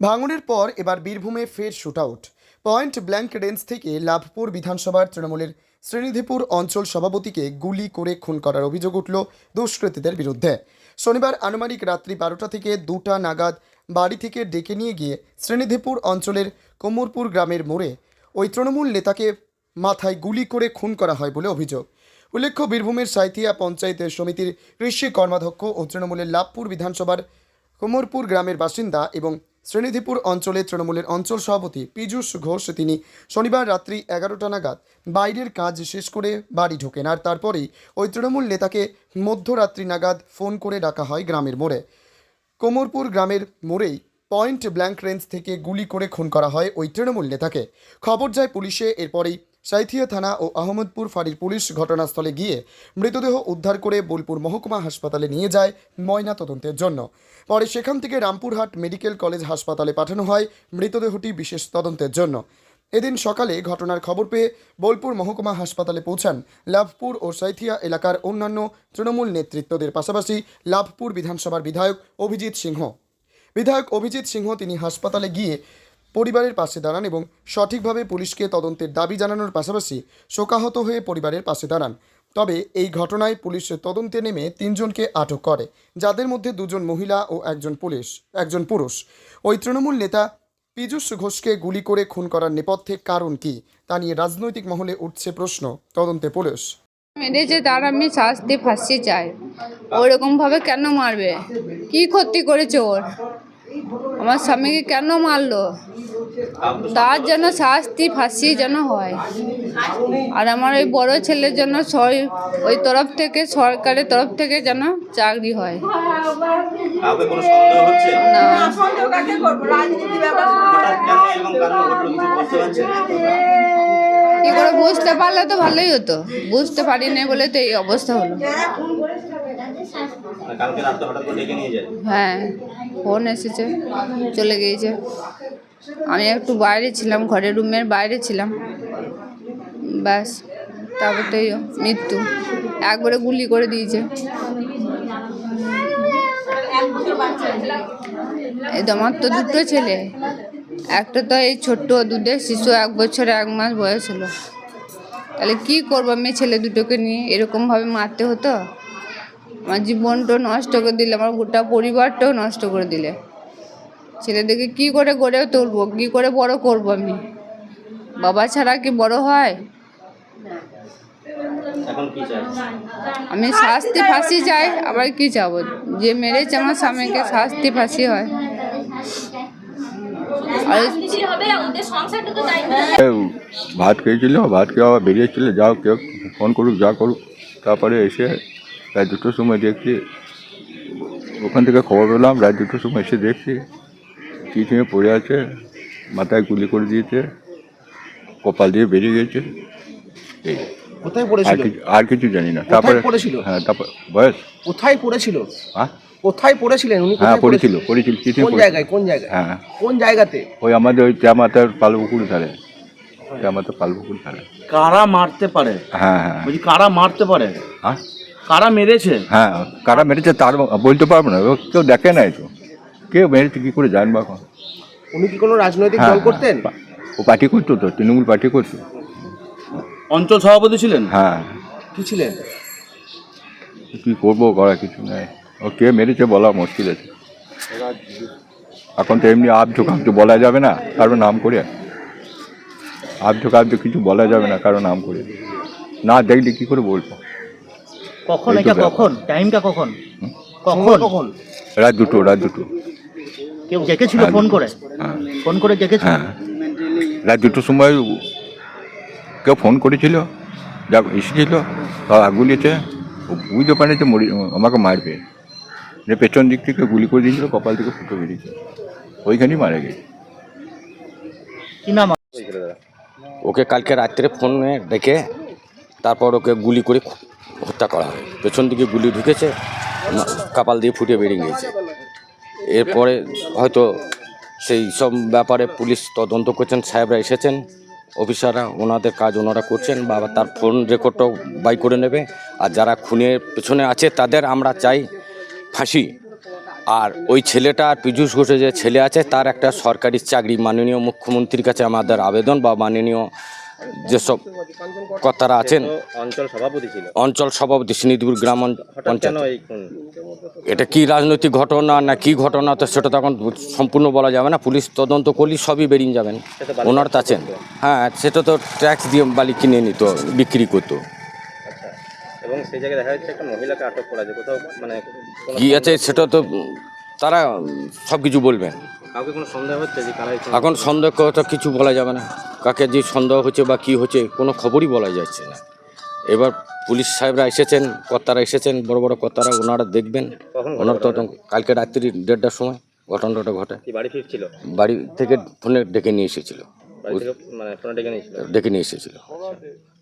ভাঙনের পর এবার বীরভূমে ফের শুটআউট। পয়েন্ট ব্ল্যাঙ্ক রেঞ্জ থেকে লাভপুর বিধানসভার তৃণমূলের শ্রীনিধিপুর অঞ্চল সভাপতিকে গুলি করে খুন করার অভিযোগ উঠল দুষ্কৃতীদের বিরুদ্ধে। শনিবার আনুমানিক রাত্রি 12টা থেকে 2টা নাগাদ বাড়ি থেকে ডেকে নিয়ে গিয়ে শ্রীনিধিপুর অঞ্চলের কোমরপুর গ্রামের মোড়ে ওই তৃণমূল নেতাকে মাথায় গুলি করে খুন করা হয় বলে অভিযোগ। উল্লেখ্য, বীরভূমের সাঁইথিয়া পঞ্চায়েত সমিতির কৃষি কর্মাধ্যক্ষ ও তৃণমূলের লাভপুর বিধানসভার কোমরপুর গ্রামের বাসিন্দা এবং শ্রীনিধিপুর অঞ্চলে তৃণমূলের অঞ্চল সভাপতি পীযূষ ঘোষ তিনি শনিবার রাত্রি 11টা নাগাদ বাইরের কাজ শেষ করে বাড়ি ঢোকেন। আর তারপরেই ওই তৃণমূল নেতাকে মধ্যরাত্রি নাগাদ ফোন করে ডাকা হয় গ্রামের মোড়ে। কোমরপুর গ্রামের মোড়েই পয়েন্ট ব্ল্যাঙ্ক রেঞ্জ থেকে গুলি করে খুন করা হয় ওই তৃণমূল নেতাকে। খবর যায় পুলিশে। এরপরেই সাঁইথিয়া থানা ও আহমদপুর ফাঁড়ির পুলিশ ঘটনাস্থলে গিয়ে মৃতদেহ উদ্ধার করে বোলপুর মহকুমা হাসপাতালে নিয়ে যায় ময়না তদন্তের জন্য। পরে সেখান থেকে রামপুরহাট মেডিকেল কলেজ হাসপাতালে পাঠানো হয় মৃতদেহটি বিশেষ তদন্তের জন্য। এদিন সকালে ঘটনার খবর পেয়ে বোলপুর মহকুমা হাসপাতালে পৌঁছান লাভপুর ও সাঁইথিয়া এলাকার অন্যান্য তৃণমূল নেতৃত্বদের পাশাপাশি লাভপুর বিধানসভার বিধায়ক অভিজিৎ সিংহ তিনি হাসপাতালে গিয়ে পরিবারের পাশে দাঁড়ান এবং সঠিকভাবে পুলিশকে তদন্তের দাবি জানানোর পাশাপাশি শোকাহত হয়ে পরিবারের পাশে দাঁড়ান। তবে এই ঘটনায় পুলিশ তদন্তে নেমে 3 জনকে আটক করে, যাদের মধ্যে 2 জন মহিলা ও একজন পুরুষ। ওই তৃণমূল নেতা পীযূষ ঘোষকে গুলি করে খুন করার নেপথ্যে কারণ কি তা নিয়ে রাজনৈতিক মহলে উঠছে প্রশ্ন। তদন্তে পুলিশ মেরেছে তার আমি শাস্তি ফাঁসি চাই। ওইরকম ভাবে কেন মারবে? কি ক্ষতি করেছে ওর? আমার স্বামীকে কেন মারলো? তার যেন শাস্তি ফাঁসি যেন হয়। আর আমার ওই বড় ছেলের জন্য ওই তরফ থেকে, সরকারের তরফ থেকে যেন চাকরি হয়। কি করে বুঝতে পারলে তো ভালোই হতো, বুঝতে পারিনি বলে তো এই অবস্থা হলো। হ্যাঁ, ফোন এসেছে, চলে গিয়েছে। আমি একটু বাইরে ছিলাম, ঘরের রুমের বাইরে ছিলাম, ব্যাস। তারপর তো মৃত্যু, একবারে গুলি করে দিয়েছে। এই তো আমার তো 2টো ছেলে, একটা তো এই ছোট্ট দুধের শিশু, 1 বছর 1 মাস বয়স হলো। তাহলে কি করবো আমি ছেলে দুটোকে নিয়ে? এরকমভাবে মারতে হতো? আমার জীবনটাও নষ্ট করে দিলে, আমার গোটা পরিবারটাও নষ্ট করে দিলে। ছেলেদেরকে কি করে গড়ে তুলবো, কি করে বড় করবো আমি? বাবা ছাড়া কি বড় হয়? আমি শাস্তি ফাঁসি চাই। আবার কি চাবো? যে মেরেছে আমার স্বামীকে শাস্তি ফাঁসি হয়। ভাত খেয়েছিল, ভাত খেয়ে আবার বেরিয়েছিল, যাও কেউ ফোন করুক যা করুক। তারপরে এসে রাত 2টোর সময় দেখছি, ওখান থেকে খবর পেলাম, রাত 2টোর সময় এসে দেখছি কিছু পড়ে আছে, মাথায় গুলি করে দিয়েছে, কপাল দিয়ে বেরিয়ে গেছে। এই কোথায় পড়েছিল? আর কিছু জানি না। তারপরে পড়েছিল? হ্যাঁ, তারপর বয়স কোথায় পড়েছিল? হ্যাঁ, কোথায় পড়েছিলেন উনি? হ্যাঁ পড়েছিল। কোন জায়গায়? কোন জায়গায়? হ্যাঁ, কোন জায়গাতে? ওই আমাদের ওই চামাতার পালপুকুর ধারে, চামাতার পালপুকুর ধারে। কারা মারতে পারে? হ্যাঁ হ্যাঁ বলছি কারা মারতে পারে? হ্যাঁ কারা মেরেছে? হ্যাঁ, কারা মেরেছে তার বলতে পারবো না, কেউ দেখে নাই তো, কেউ মেরেছে কী করে জানবো এখন। উনি কি কোনো রাজনৈতিক হ্যাঁ, দল করতেন? ও পার্টি করতো তো, তৃণমূল পার্টি করতো। অঞ্চল সভাপতি ছিলেন? হ্যাঁ, কি ছিলেন? কী করবো, করা কিছু নেই। ও কে মেরেছে বলা মুশকিল আছে এখন তো। এমনি আপ ঝোঁকাপ বলা যাবে না কারো নাম করে, আপ ঝোঁকাপ কিছু বলা যাবে না কারো নাম করে, না দেখলে কী করে বলবো। কখন এটা? কখন টাইমটা? কখন কখন? রাত 2টো। কেউ ডেকেছিল ফোন করে? হ্যাঁ ফোন করে ডেকেছিল? হ্যাঁ, রাত 2টোর সময় কেউ ফোন করেছিল, যা এসেছিল গুলিতে, ও বুঝতে পারেছে আমাকে মারবে, যে পেছন দিক থেকে গুলি করে দিয়েছিল, কপাল থেকে ফুটো বেরিয়েছে, ওইখানেই মারা গেছে। কি নাম? ওকে কালকে রাত্রে ফোনে ডেকে তারপর ওকে গুলি করে হত্যা করা হয়। পেছন দিকে গুলি ঢুকেছে, কপাল দিয়ে ফুটে বেরিয়ে গিয়েছে। এরপরে হয়তো সেই সব ব্যাপারে পুলিশ তদন্ত করছেন, সাহেবরা এসেছেন, অফিসাররা ওনাদের কাজ ওনারা করছেন, বা তার ফোন রেকর্ডটাও বাই করে নেবে। আর যারা খুনের পেছনে আছে তাদের আমরা চাই ফাঁসি, আর ওই ছেলেটা আর পীযূষ ঘোষের যে ছেলে আছে তার একটা সরকারি চাকরি, মাননীয় মুখ্যমন্ত্রীর কাছে আমাদের আবেদন, বা মাননীয় যেসব কর্তারা আছেন, অঞ্চল সভাপতি ছিল, অঞ্চল সভাপতি শ্রীনিধিপুর গ্রাম পঞ্চায়েত, কেন এই খুন? এটা কি রাজনৈতিক ঘটনা না কি ঘটনা তো সেটা তো এখন সম্পূর্ণ বলা যাবে না। পুলিশ তদন্ত করলেই সবই বেরিয়ে যাবেন। ওনার তো আছেন, হ্যাঁ, সেটা তো ট্যাক্স দিয়ে বালি কিনে নিত, বিক্রি করতো। আচ্ছা, এবং সেই জায়গায় দেখা যাচ্ছে একটা মহিলাকে আটক করা আছে কোথাও, মানে কোনো কি আছে সেটা তো তারা সব কিছু বলবেন। কাউকে কোনো সন্দেহ হচ্ছে যে কারা এই খুন? এখন সন্দেহ তো কিছু বলা যাবে না, কাকে যে সন্দেহ হচ্ছে বা কি হচ্ছে কোনো খবরই বলা যাচ্ছে না। এবার পুলিশ সাহেবরা এসেছেন, কর্তারা এসেছেন, বড় বড় কর্তারা, ওনারা দেখবেন। কখন ওনার তো কালকে রাত্রি 1:30টার সময় ঘটনাটা ঘটে। কি বাড়ি ফিরছিল? বাড়ি থেকে ফোনে ডেকে নিয়ে এসেছিল, বাড়ি থেকে মানে ফোনে ডেকে নিয়েছিল? ডেকে নিয়ে এসেছিল।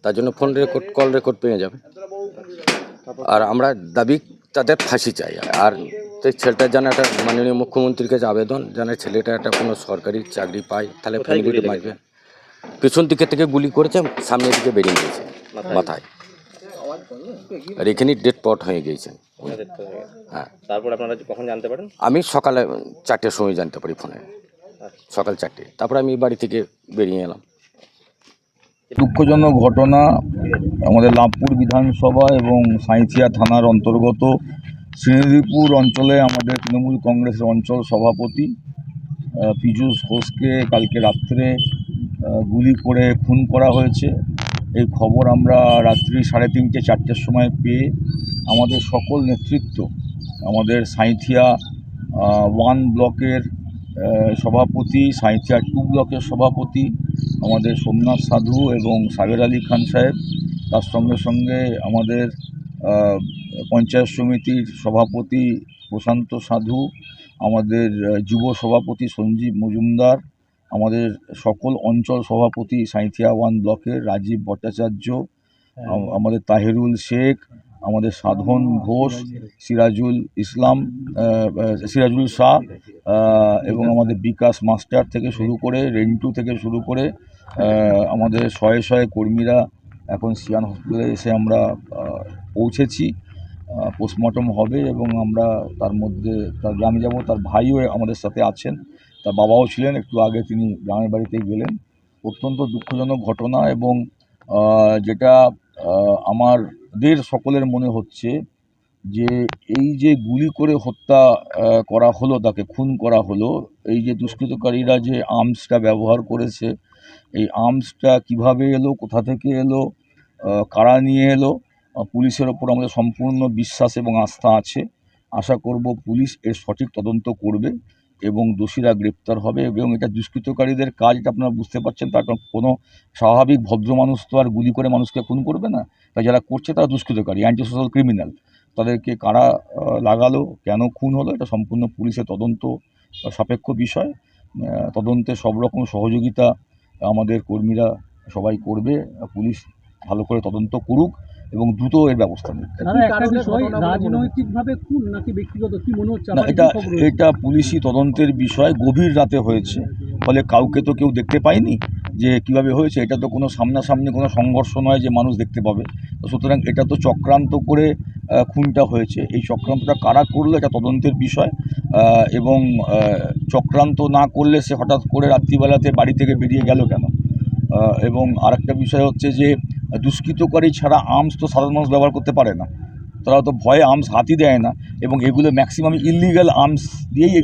তার জন্য ফোন রেকর্ড, কল রেকর্ড পেয়ে যাবে। আর আমরা দাবি তাদের ফাঁসি চাই। আর সেই ছেলেটার যেন একটা মাননীয় মুখ্যমন্ত্রীর কাছে আবেদন, যেন ছেলেটা একটা কোনো সরকারি চাকরি পায়, তাহলে কোথায় গুলি ফ্যামিলিতে বাঁচবে। পেছন দিকে থেকে গুলি করেছে, সামনের দিকে বেরিয়ে গিয়েছে মাথায়, আর এখানেই ডেড স্পট হয়ে গিয়েছে। হ্যাঁ, তারপর আপনারা কখন জানতে পারেন? আমি সকালে 4টের সময় জানতে পারি ফোনে, সকাল 4টে। তারপরে আমি বাড়ি থেকে বেরিয়ে এলাম। দুঃখজনক ঘটনা আমাদের লাভপুর বিধানসভা এবং সাঁইথিয়া থানার অন্তর্গত শ্রীনিধিপুর অঞ্চলে আমাদের তৃণমূল কংগ্রেসের অঞ্চল সভাপতি পীযূষ ঘোষকে কালকে রাত্রে গুলি করে খুন করা হয়েছে। এই খবর আমরা রাত্রি 3:30 4টের সময় পেয়ে আমাদের সকল নেতৃত্ব, আমাদের সাঁইথিয়া 1 ব্লকের সভাপতি, সাঁইথিয়া 2 ব্লকের সভাপতি আমাদের সোমনাথ সাধু এবং সাবের আলী খান সাহেব, তার সঙ্গে সঙ্গে আমাদের পঞ্চায়েত সমিতির সভাপতি প্রশান্ত সাধু, আমাদের যুব সভাপতি সঞ্জীব মজুমদার, আমাদের সকল অঞ্চল সভাপতি সাঁইথিয়া 1 ব্লকের রাজীব ভট্টাচার্য, আমাদের তাহিরুল শেখ, আমাদের সাধন ঘোষ, সিরাজুল শাহ, এবং আমাদের বিকাশ মাস্টার থেকে শুরু করে রেন্টু থেকে শুরু করে আমাদের শয়ে শয়ে কর্মীরা এখন সিয়ান হসপিটালে এসে আমরা পৌঁছেছি। পোস্টমর্টম হবে এবং আমরা তার মধ্যে তার গ্রামে যাব। তার ভাইও আমাদের সাথে আছেন, তার বাবাও ছিলেন, একটু আগে তিনি গ্রামের বাড়িতে গেলেন। অত্যন্ত দুঃখজনক ঘটনা, এবং যেটা আমাদের সকলের মনে হচ্ছে যে এই যে গুলি করে হত্যা করা হলো, তাকে খুন করা হলো, এই যে দুষ্কৃতকারীরা যে আর্মসটা ব্যবহার করেছে, এই আর্মসটা কিভাবে এলো, কোথা থেকে এলো, কারা নিয়ে এলো, পুলিশের ওপর আমাদের সম্পূর্ণ বিশ্বাস এবং আস্থা আছে। আশা করব পুলিশ এর সঠিক তদন্ত করবে এবং দোষীরা গ্রেপ্তার হবে। এবং এটা দুষ্কৃতকারীদের কাজ, এটা আপনারা বুঝতে পারছেন। তার কোনো স্বাভাবিক ভদ্র মানুষ তো আর গুলি করে মানুষকে খুন করবে না। তাই যারা করছে তারা দুষ্কৃতকারী, অ্যান্টি সোশ্যাল ক্রিমিনাল। তাদেরকে কারা লাগালো, কেন খুন হলো, এটা সম্পূর্ণ পুলিশের তদন্ত সাপেক্ষ বিষয়। তদন্তে সব রকম সহযোগিতা আমাদের কর্মীরা সবাই করবে। পুলিশ ভালো করে তদন্ত করুক এবং দ্রুত এর ব্যবস্থা নিক। রাজনৈতিকভাবে খুন নাকি ব্যক্তিগত, কি মনে হচ্ছে? না, এটা পুলিশি তদন্তের বিষয়। গভীর রাতে হয়েছে, ফলে কাউকে তো কেউ দেখতে পায়নি যে কিভাবে হয়েছে। এটা তো কোনো সামনাসামনি কোনো সংঘর্ষ নয় যে মানুষ দেখতে পাবে। সুতরাং এটা তো চক্রান্ত করে খুনটা হয়েছে। এই চক্রান্তটা কারা করলো এটা তদন্তের বিষয়, এবং চক্রান্ত না করলে সে হঠাৎ করে রাত্রিবেলাতে বাড়ি থেকে বেরিয়ে গেল কেন। এবং আরেকটা বিষয় হচ্ছে যে দুষ্কৃতকারী ছাড়া আর্মস তো সাধারণ মানুষ ব্যবহার করতে পারে না, তারা তো ভয়ে আর্মস হাতই দেয় না, এবং এগুলো ম্যাক্সিমাম ইললিগাল আর্মস দিয়েই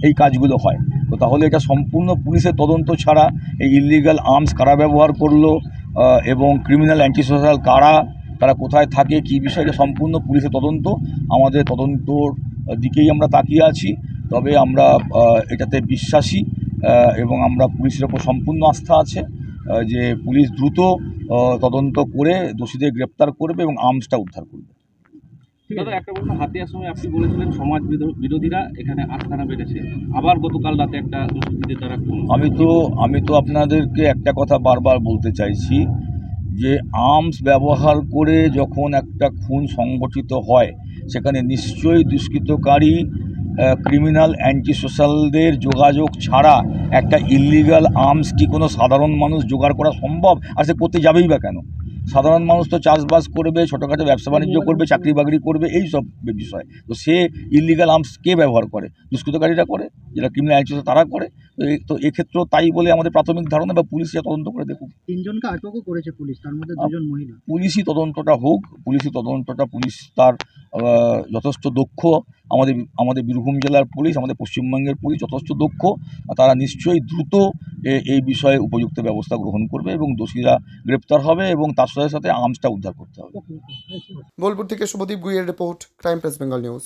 এই কাজগুলো হয়। তো তাহলে এটা সম্পূর্ণ পুলিশের তদন্ত ছাড়া এই ইললিগাল আর্মস কারা ব্যবহার করলো এবং ক্রিমিনাল অ্যান্টি সোশ্যাল তারা কোথায় থাকে, কী বিষয়, এটা সম্পূর্ণ পুলিশের তদন্ত। আমাদের তদন্তর দিকেই আমরা তাকিয়ে আছি। তবে আমরা এটাতে বিশ্বাসী এবং আমরা পুলিশের ওপর সম্পূর্ণ আস্থা আছে যে পুলিশ দ্রুত তদন্ত করে দোষীদের গ্রেপ্তার করবে এবং আর্মসটা উদ্ধার করবে। দাদা, একটা প্রশ্ন, হাতিয়ার সময় আপনি বলেছিলেন সমাজ বিরোধীরা এখানে আস্তানা বেঁধেছে, আবার গতকাল রাতে একটা দুষ্কৃতীদের দ্বারা খুন। আমি তো আপনাদেরকে একটা কথা বারবার বলতে চাইছি যে আর্মস ব্যবহার করে যখন একটা খুন সংগঠিত হয়, সেখানে নিশ্চয়ই দুষ্কৃতকারী ক্রিমিনাল অ্যান্টি সোশ্যালদের যোগাযোগ ছাড়া একটা ইললিগাল আর্মস কি কোনো সাধারণ মানুষ জোগাড় করা সম্ভব? আর সে করতে যাবেই বা কেন? সাধারণ মানুষ তো চাষবাস করবে, ছোটোখাটো ব্যবসা বাণিজ্য করবে, চাকরি বাকরি করবে, এই সব বিষয়। তো সে ইলিগাল আর্মস কে ব্যবহার করে? দুষ্কৃতকারীরা করে, যারা ক্রিমিনাল অ্যাক্টিভিটি তারা করে। তো এক্ষেত্রেও তাই বলে আমাদের প্রাথমিক ধারণা, বা পুলিশ তদন্ত করে দেখুক। 3 জনকে আটকও করেছে পুলিশ, তার মধ্যে 2 জন মহিলা। পুলিশই তদন্তটা হোক, পুলিশ তার যথেষ্ট দক্ষ। আমাদের বীরভূম জেলার পুলিশ, আমাদের পশ্চিমবঙ্গের পুলিশ যথেষ্ট দক্ষ। তারা নিশ্চয়ই দ্রুত এই বিষয়ে উপযুক্ত ব্যবস্থা গ্রহণ করবে এবং দোষীরা গ্রেপ্তার হবে এবং তার সাথে সাথে আর্মসটা উদ্ধার করতে হবে। বোলপুর থেকে শুভদীপ গুইয়ের report, crime press Bengal news.